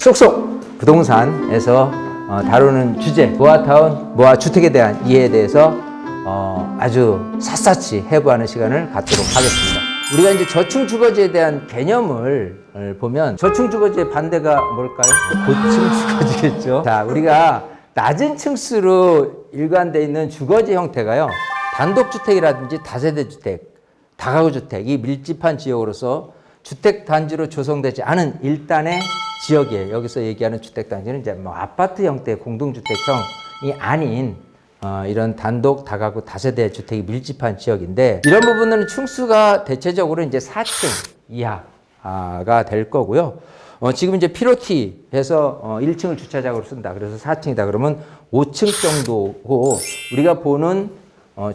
쏙쏙 부동산에서 다루는 주제 모아타운, 모아주택에 대한 이해에 대해서 아주 샅샅이 해부하는 시간을 갖도록 하겠습니다. 우리가 이제 저층주거지에 대한 개념을 보면 저층주거지의 반대가 뭘까요? 고층주거지겠죠. 자, 우리가 낮은 층수로 일관되어 있는 주거지 형태가요, 단독주택이라든지 다세대주택, 다가구주택, 이 밀집한 지역으로서 주택단지로 조성되지 않은 일단의 지역이에요. 여기서 얘기하는 주택단지는 이제 뭐 아파트 형태의 공동주택형이 아닌 이런 단독, 다가구, 다세대 주택이 밀집한 지역인데, 이런 부분은 층수가 대체적으로 이제 4층 이하가 될 거고요. 지금 이제 피로티해서 1층을 주차장으로 쓴다. 그래서 4층이다. 그러면 5층 정도고, 우리가 보는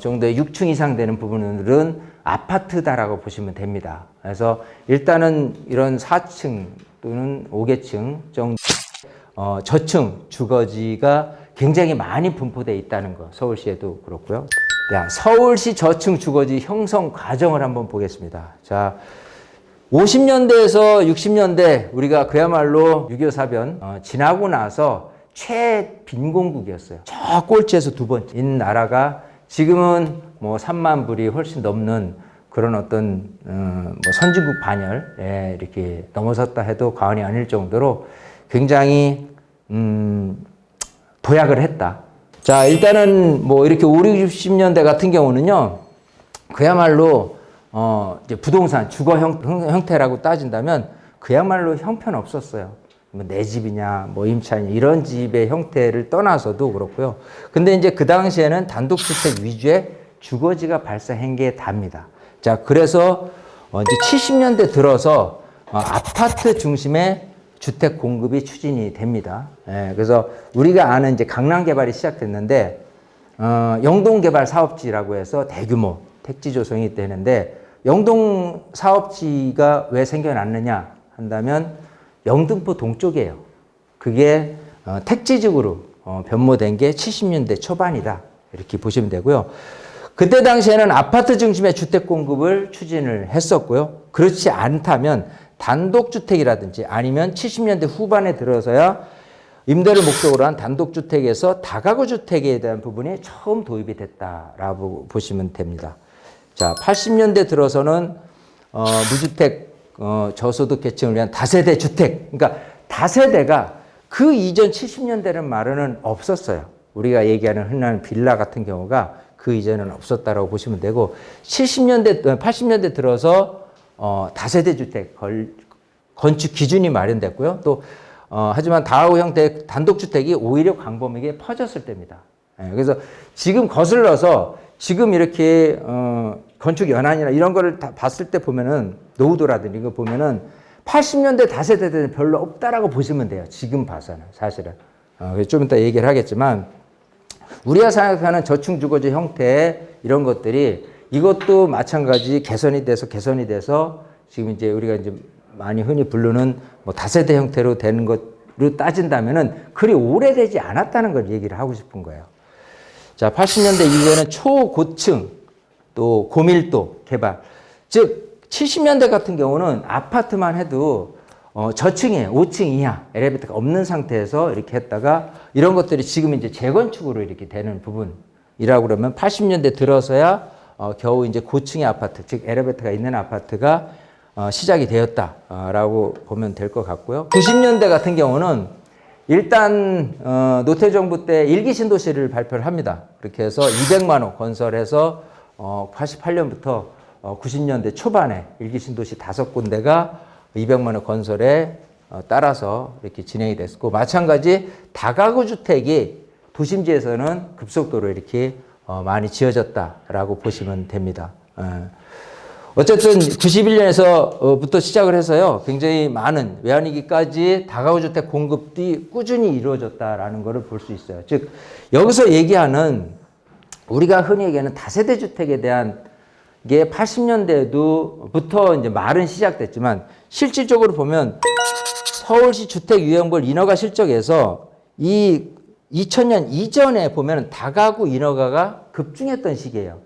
정도의 6층 이상 되는 부분들은 아파트다라고 보시면 됩니다. 그래서 일단은 이런 4층 또는 5계층 정도 저층 주거지가 굉장히 많이 분포되어 있다는 거, 서울시에도 그렇고요. 자, 서울시 저층 주거지 형성 과정을 한번 보겠습니다. 자, 50년대에서 60년대 우리가 그야말로 6.25 사변 지나고 나서 최빈공국이었어요. 저 꼴찌에서 두 번째인 나라가 지금은 뭐 3만 불이 훨씬 넘는 그런 어떤 뭐 선진국 반열에 이렇게 넘어섰다 해도 과언이 아닐 정도로 굉장히 도약을 했다. 자, 일단은 뭐 이렇게 5, 60년대 같은 경우는요, 그야말로 이제 부동산 주거 형태라고 따진다면 그야말로 형편없었어요. 뭐 내 집이냐, 뭐 임차냐, 이런 집의 형태를 떠나서도 그렇고요. 근데 이제 그 당시에는 단독주택 위주의 주거지가 발생한 게 답니다. 자, 그래서 이제 70년대 들어서 아파트 중심의 주택 공급이 추진이 됩니다. 예, 그래서 우리가 아는 이제 강남 개발이 시작됐는데, 영동 개발 사업지라고 해서 대규모 택지 조성이 되는데, 영동 사업지가 왜 생겨났느냐 한다면 영등포 동쪽이에요. 그게 택지지구로 변모된 게 70년대 초반이다, 이렇게 보시면 되고요. 그때 당시에는 아파트 중심의 주택 공급을 추진을 했었고요. 그렇지 않다면 단독주택이라든지 아니면 70년대 후반에 들어서야 임대를 목적으로 한 단독주택에서 다가구 주택에 대한 부분이 처음 도입이 됐다라고 보시면 됩니다. 자, 80년대 들어서는 무주택 저소득 계층을 위한 다세대 주택, 그러니까 다세대가 그 이전 70년대는 말은 없었어요. 우리가 얘기하는 흔한 빌라 같은 경우가 그 이전에는 없었다라고 보시면 되고, 80년대 들어서 다세대 주택 건축 기준이 마련됐고요. 또 하지만 다가구 형태의 단독주택이 오히려 광범위하게 퍼졌을 때입니다. 그래서 지금 거슬러서 지금 이렇게 건축 연한이나 이런 거를 다 봤을 때 보면은, 노후도라든지 이거 보면은 80년대 다세대들은 별로 없다라고 보시면 돼요. 지금 봐서는 사실은. 좀 이따 얘기를 하겠지만, 우리가 생각하는 저층 주거지 형태 이런 것들이 이것도 마찬가지 개선이 돼서 지금 이제 우리가 이제 많이 흔히 부르는 뭐 다세대 형태로 되는 것으로 따진다면은 그리 오래되지 않았다는 걸 얘기를 하고 싶은 거예요. 자, 80년대 이후에는 초고층 또 고밀도 개발. 즉 70년대 같은 경우는 아파트만 해도 저층에 5층 이하 엘리베이터가 없는 상태에서 이렇게 했다가, 이런 것들이 지금 이제 재건축으로 이렇게 되는 부분이라고 그러면 80년대 들어서야 겨우 이제 고층의 아파트, 즉 엘리베이터가 있는 아파트가 시작이 되었다라고 보면 될 것 같고요. 90년대 같은 경우는 일단 노태 정부 때 일기 신도시를 발표를 합니다. 그렇게 해서 200만 호 건설해서 88년부터 90년대 초반에 일기 신도시 5군데가 200만 호 건설에 따라서 이렇게 진행이 됐고, 마찬가지 다가구 주택이 도심지에서는 급속도로 이렇게 많이 지어졌다라고 보시면 됩니다. 어쨌든 91년에서부터 시작을 해서요, 굉장히 많은 외환위기까지 다가구 주택 공급이 꾸준히 이루어졌다라는 것을 볼 수 있어요. 즉 여기서 얘기하는 우리가 흔히 얘기하는 다세대 주택에 대한 게 80년대부터 이제 말은 시작됐지만, 실질적으로 보면 서울시 주택유형별 인허가 실적에서 이 2000년 이전에 보면 다가구 인허가가 급증했던 시기예요.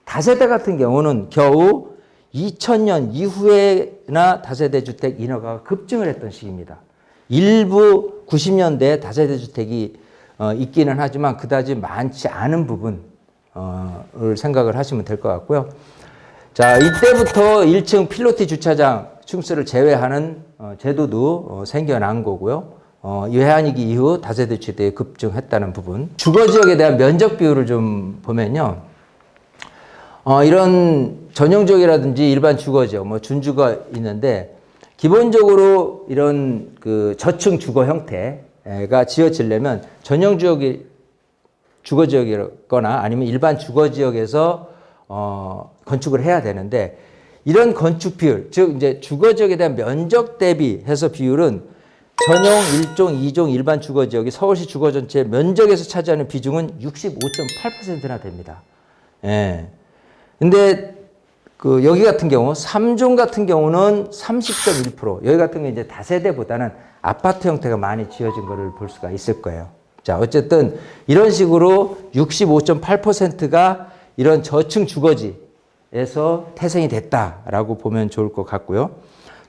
다세대 같은 경우는 겨우 2000년 이후에나 다세대 주택 인허가가 급증을 했던 시기입니다. 일부 90년대 다세대 주택이 있기는 하지만 그다지 많지 않은 부분을 생각을 하시면 될 것 같고요. 자, 이때부터 1층 필로티 주차장 층수를 제외하는 제도도 생겨난 거고요. 외환위기 이후 다세대 주택이 급증했다는 부분. 주거지역에 대한 면적 비율을 좀 보면요. 이런 전용지역이라든지 일반 주거지역, 뭐 준주가 있는데 기본적으로 이런 그 저층 주거 형태가 지어지려면 전용지역이 주거지역이거나 아니면 일반 주거지역에서 건축을 해야 되는데 이런 건축 비율, 즉 이제 주거지역에 대한 면적 대비해서 비율은 전용 1종, 2종 일반 주거지역이 서울시 주거 전체 면적에서 차지하는 비중은 65.8%나 됩니다. 예. 근데 그 여기 같은 경우 3종 같은 경우는 30.1%, 여기 같은 경우 이제 다세대보다는 아파트 형태가 많이 지어진 것을 볼 수가 있을 거예요. 자, 어쨌든 이런 식으로 65.8%가 이런 저층 주거지에서 태생이 됐다라고 보면 좋을 것 같고요.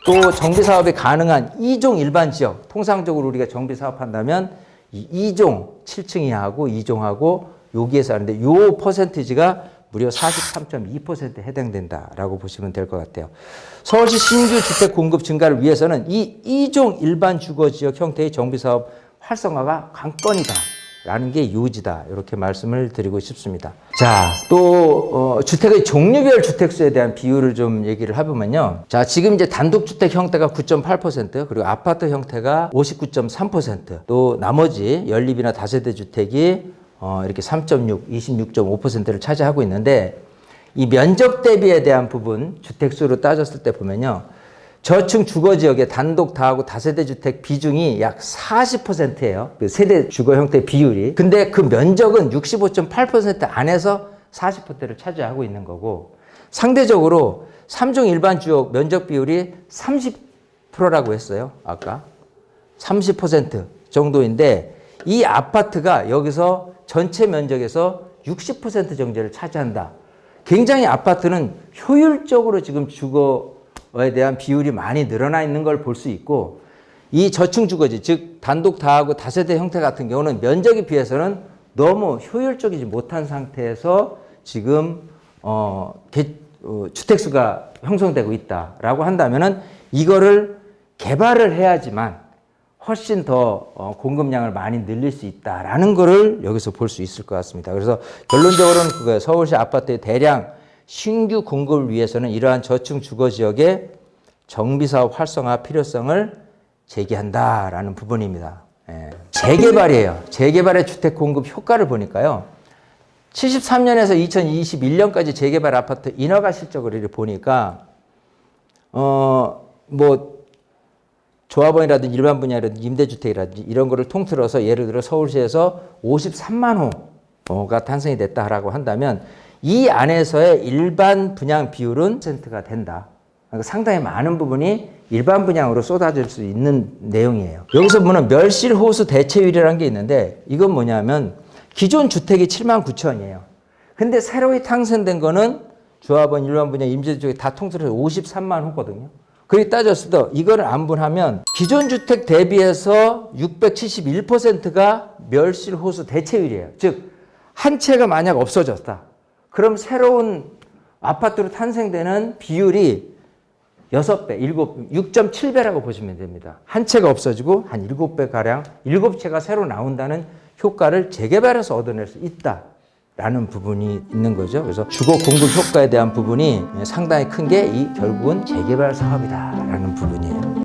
또 정비 사업이 가능한 2종 일반 지역, 통상적으로 우리가 정비 사업한다면 이 2종 7층 이하고 2종하고 여기에서 하는데 요 퍼센티지가 무려 43.2%에 해당된다라고 보시면 될 것 같아요. 서울시 신규 주택 공급 증가를 위해서는 이 2종 일반 주거지역 형태의 정비사업 활성화가 관건이다라는 게 요지다. 이렇게 말씀을 드리고 싶습니다. 자, 또 주택의 종류별 주택수에 대한 비율을 좀 얘기를 해보면요. 자, 지금 이제 단독주택 형태가 9.8%, 그리고 아파트 형태가 59.3%, 또 나머지 연립이나 다세대 주택이 이렇게 3.6, 26.5%를 차지하고 있는데 이 면적 대비에 대한 부분 주택수로 따졌을 때 보면요. 저층 주거지역의 단독 다하고 다세대 주택 비중이 약 40%예요. 그 세대 주거 형태 비율이. 근데 그 면적은 65.8% 안에서 40%를 차지하고 있는 거고 상대적으로 3종 일반 주역 면적 비율이 30%라고 했어요. 아까 30% 정도인데 이 아파트가 여기서 전체 면적에서 60% 정도를 차지한다. 굉장히 아파트는 효율적으로 지금 주거에 대한 비율이 많이 늘어나 있는 걸 볼 수 있고 이 저층 주거지, 즉 단독 다하고 다세대 형태 같은 경우는 면적에 비해서는 너무 효율적이지 못한 상태에서 지금 주택수가 형성되고 있다라고 한다면은 이거를 개발을 해야지만 훨씬 더 공급량을 많이 늘릴 수 있다라는 거를 여기서 볼 수 있을 것 같습니다. 그래서 결론적으로는 그거예요. 서울시 아파트의 대량 신규 공급을 위해서는 이러한 저층 주거지역의 정비사업 활성화 필요성을 제기한다라는 부분입니다. 예. 재개발이에요. 재개발의 주택 공급 효과를 보니까요. 73년에서 2021년까지 재개발 아파트 인허가 실적을 이렇게 보니까 조합원이라든지 일반 분야라든지 임대주택이라든지 이런 거를 통틀어서 예를 들어 서울시에서 53만 호가 탄생이 됐다라고 한다면 이 안에서의 일반 분양 비율은 10%가 된다. 그러니까 상당히 많은 부분이 일반 분양으로 쏟아질 수 있는 내용이에요. 여기서 보면 멸실호수 대체율이라는 게 있는데 이건 뭐냐면 기존 주택이 7만 9천이에요. 근데 새로이 탄생된 거는 조합원, 일반 분야, 임대주택이 다 통틀어서 53만 호거든요. 그렇게 따졌을 때 이거를 안분하면 기존 주택 대비해서 671%가 멸실호수 대체율이에요. 즉 한 채가 만약 없어졌다. 그럼 새로운 아파트로 탄생되는 비율이 6배, 7배, 6.7배라고 보시면 됩니다. 한 채가 없어지고 한 7배가량 7채가 새로 나온다는 효과를 재개발해서 얻어낼 수 있다라는 부분이 있는 거죠. 그래서 주거 공급 효과에 대한 부분이 상당히 큰 게 이 결국은 재개발 사업이다라는 부분이에요.